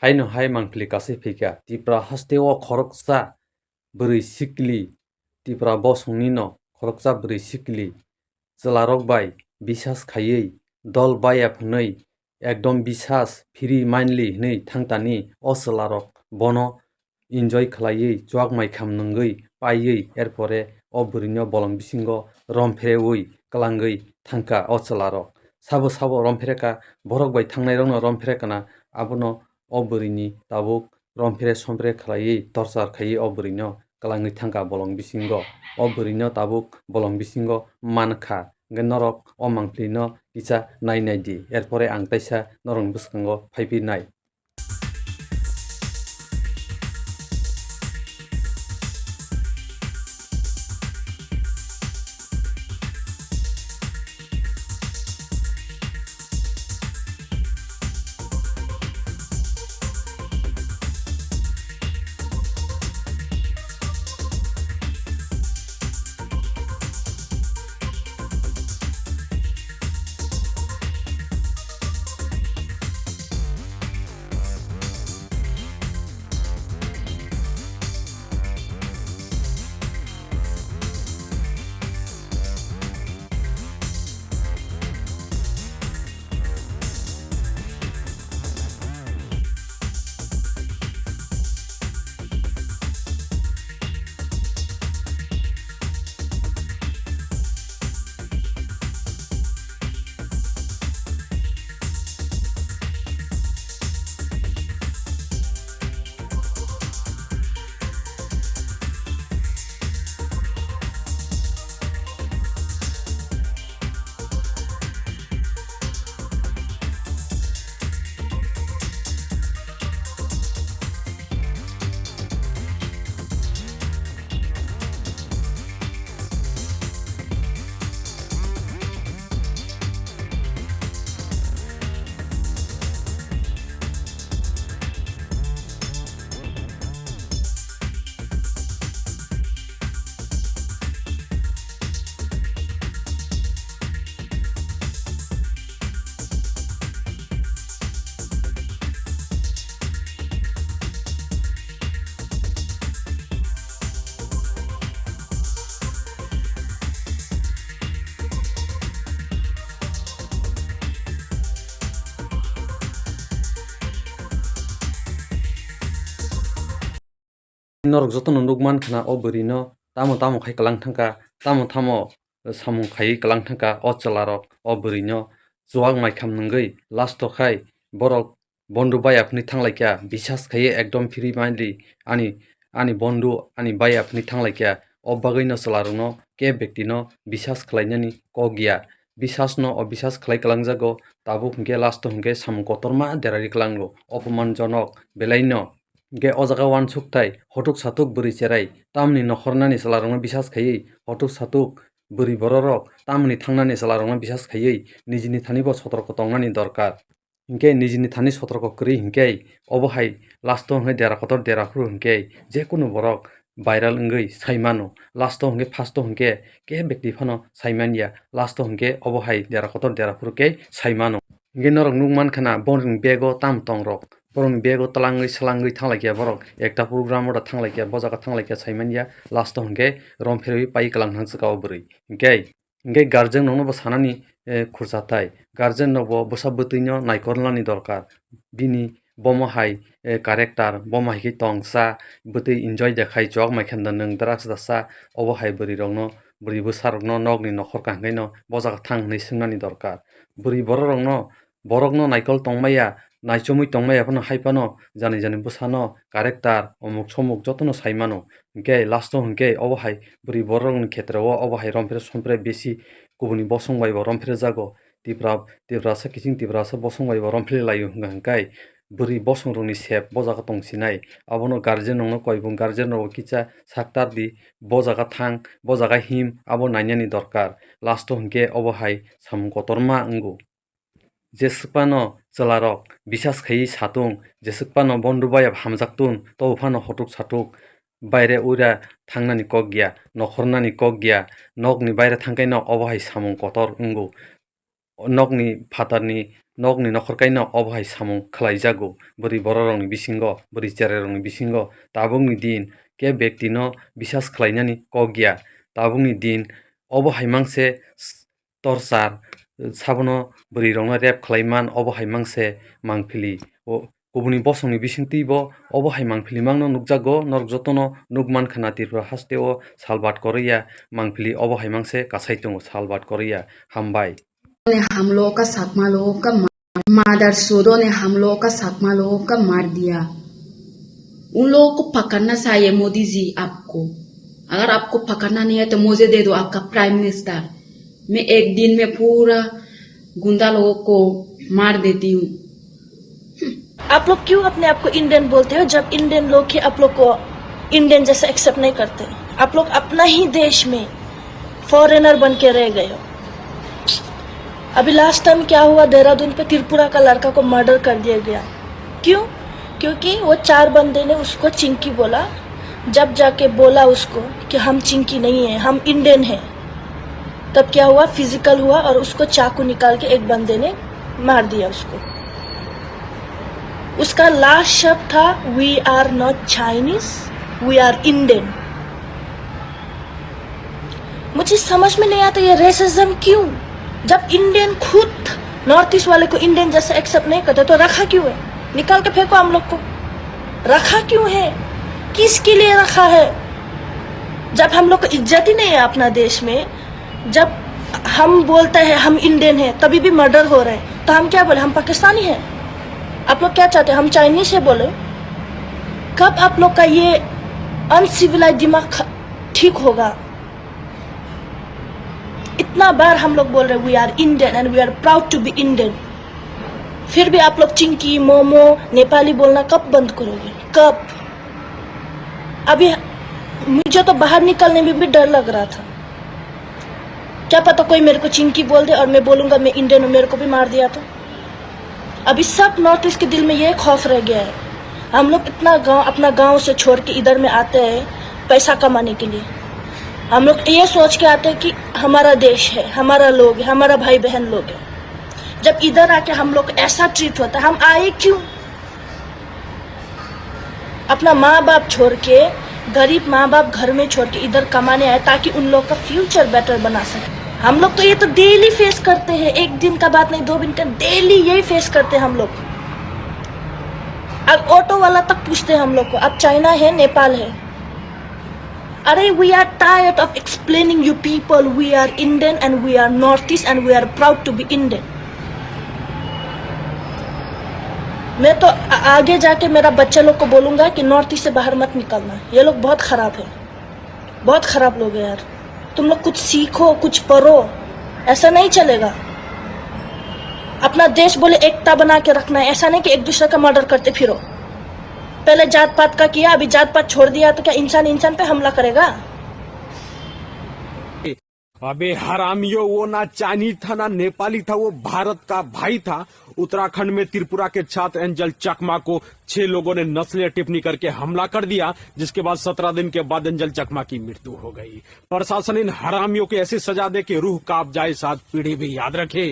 Haino hai mangpili kasi phika tipra hasteo khoroksa bwrwi sikli tipra bosongni no khoroksa bwrwi sikli Chwla Rok Bai bisas khaiwi dol baiya phwnwi ekdom bisas free mindly hwnwi thangtani o Chwla Rok bono enjoy khlaiwi chuak maitham nwngwi paiwi erpore o bwrwi no bolong bisingo rompherewi klangwi thangka o Chwla Rok sabo romphereka borok bai thangnai rokno rompherekana abono o bwrwi ni tabuk romphere somphere khlaiwi torchar khaiwi o bwrwi no klangwi thangka bolong bisingo o bwrwi no tabuk bolong bisingo mankha hwnkhe norok o mangpili no kisa nainai di erpore ang taisa norok ni bwskango phaipi nai. Norok jotono nukmankha o bwrwi no tamo khai klang thangka tamo samung khaiwi klang thangka o Chwla Rok o bwrwi no chuak maitham nwngwi lasto khai borok bondu baiya phunwi thanglaikhya bisas khaiwi ekdom free mindly ani bondu ani baiya phunwi thanglaikhya o bagwi no Chwla Rok no keb byakti no bisas khlainani kok gya bisas no o bisas khlai klangjago tabuk hwnkhe lasto hwnkhe samung kotorma derarwi klango opomanjonok belai no hingke o jaga uansuktai hotuk satuk bwrwi cherai tamni nokhornani Chwla Rok no bisas khaiwi hotuk satuk bwrwi borok rok tamni thangnani Chwla Rok no bisas khaiwi nijini thani bo sotorko tongnani dorkar hingke nijini thani sotorko kwrwi hingke obo hai lasto hwnkhe dera kotor dera khuru hingke jekunu borok viral wngwi saimano lasto hwnkhe fasto hwnkhe keb byakti phano saimanya lasto hwnkhe obo hai dera kotor dera khuru khe saimano hingke norok nukmankha borokni bag o tam tong rok borokni bag o twlangwi swlangwi thanglaikhya borok ekta program o thanglaikhya bojaga thanglaikhya saimanya lasto hwnkhe rompherewi pai klang thangchwka o bwrwi hingke guardian rok no bo sanani khurchatai guardian rok bo bwsa bwtwi no naikolnani dorkar bini bomo hai character bomo hai khe tongsa bwtwi enjoy dekhai chuak maikhan nwng drugs dasa obo hai bwrwi rok no bwrwi bwsa rok no nokni nokhor kahngai no bojaga thang hinui swngnani dorkar bwrwi borok no naikol tongmaya naichomwi tongmaya phano haifano jani bwsano character omuk somuk jotono saimano hingke lasto hwnkhe obo hai bwrwi borok rokni khetrao obo hai romphere somphere besi kubuni bosong bai bo rompherejago tiprasa kising tiprasa bosong bai bo rompherelaio hwnka hwnkhe bwrwi bosong rokni sep bojaga tongsinai abono guardian rok no koibung guardian rok kitsa saktar di bojaga thang bojaga him abo nainani dorkar lasto hwnkhe obo hai samung kotorma wnggo jeswkpano Chwla Rok bisas khaiwi satung jeswkpano bondu baiya hamjaktun tobofano hotuk satuk baire uira thangnani kok gya nokhornani kok gya nokni baire thangkhai no obo hai samung kotor wnggo nokni phatarni nokni nokhorkaino obo hai samung khlaijago bwrwi borokrokni bisingo bwrwi cherai bisingo tabukni din ke byakti no bisas khlainani kokya tabukni din obo hai mangse torchar sabono bwrwi rokno rape khlaiman obo hai mangse mangpili kubuni bosongni bisingtwi bo obo hai mangpili mangno nukjago norok jotono nukmankha na tirpura haste o salbat korya mangpili obo hai mangse kasai tongo salbat korya hambai हम लोग का सकमा लोग का मादर सोदो ने हम लोग का सकमा लोग का मार दिया। उन लोगों को पकड़ना चाहिए मोदी जी आपको। अगर आपको पकड़ना नहीं है तो मुझे दे दो आपका प्राइम मिनिस्टर। मैं एक दिन में पूरा गुंडा लोगों को मार देती हूँ। आप लोग क्यों अपने आप को इंडियन बोलते हो जब इंडियन लोग ही आप लोग को इंडियन जैसे एक्सेप्ट नहीं करते? आप लोग अपना ही देश में फॉरेनर बन के रह गए हो। अभी लास्ट टाइम क्या हुआ, देहरादून पे त्रिपुरा का लड़का को मर्डर कर दिया गया। क्यों? क्योंकि वो 4 बंदे ने उसको चिंकी बोला। जब जाके बोला उसको कि हम चिंकी नहीं है, हम इंडियन हैं, तब क्या हुआ, फिजिकल हुआ और उसको चाकू निकाल के एक बंदे ने मार दिया उसको। उसका लास्ट शब्द था we are not Chinese, we are Indian. मुझे समझ में नहीं आता ये रेसिज्म क्यों? जब इंडियन खुद नॉर्थ ईस्ट वाले को इंडियन जैसे एक्सेप्ट नहीं करते तो रखा क्यों है? निकाल के फेंको हम लोग को। रखा क्यों है? किसके लिए रखा है? जब हम लोग को इज्जत ही नहीं है अपना देश में, जब हम बोलते हैं हम इंडियन हैं तभी भी मर्डर हो रहे हैं, तो हम क्या बोले, हम पाकिस्तानी हैं? आप लोग क्या चाहते हैं, हम चाइनीज है बोले? कब आप लोग का ये अनसिविलाइज दिमाग ठीक होगा? इतना बार हम लोग बोल रहे we are Indian and we are proud to be Indian, फिर भी आप लोग चिंकी, मोमो, नेपाली बोलना कब बंद करोगे? कब? अभी मुझे तो बाहर निकलने में भी डर लग रहा था। क्या पता कोई मेरे को चिंकी बोल दे और मैं बोलूंगा मैं इंडियन हूँ, मेरे को भी मार दिया तो। अभी सब नॉर्थ ईस्ट के दिल में ये खौफ रह गया है। हम लोग इतना अपना गांव से छोड़ के इधर में आते हैं पैसा कमाने के लिए। हम लोग ये सोच के आते हैं कि हमारा देश है, हमारा लोग है, हमारा भाई बहन लोग है। जब इधर आके हम लोग ऐसा ट्रीट होता है, हम आए क्यों? अपना माँ बाप छोड़ के, गरीब माँ बाप घर में छोड़ के इधर कमाने आए ताकि उन लोग का फ्यूचर बेटर बना सके। हम लोग तो ये तो डेली फेस करते हैं, एक दिन का बात नहीं, 2 दिन का, डेली यही फेस करते हैं हम लोग। अब ऑटो वाला तक पूछते हैं हम लोग को अब चाइना है, नेपाल है। अरे we are tired of explaining you people we are Indian and we are North East and we are proud to be Indian. मैं तो आगे जाके मेरा बच्चे लोग को बोलूंगा कि नॉर्थ ईस्ट से बाहर मत निकलना, ये लोग बहुत खराब है, बहुत खराब लोग हैं यार। तुम लोग कुछ सीखो, कुछ पढ़ो, ऐसा नहीं चलेगा। अपना देश बोले एकता बना के रखना है, ऐसा नहीं कि एक दूसरे का मर्डर करते फिरो। पहले जात पात का किया, अभी जात पात छोड़ दिया तो क्या इंसान इंसान पे हमला करेगा? अबे हरामियों, वो ना चाइनीज था ना नेपाली था, वो भारत का भाई था। उत्तराखंड में त्रिपुरा के छात्र एंजल चकमा को 6 लोगों ने नस्लीय टिप्पणी करके हमला कर दिया, जिसके बाद 17 दिन के बाद एंजल चकमा की मृत्यु हो गई। प्रशासन इन हरामियों को ऐसी सजा दे कि रूह कांप जाए, 7 पीढ़ी भी याद रखे।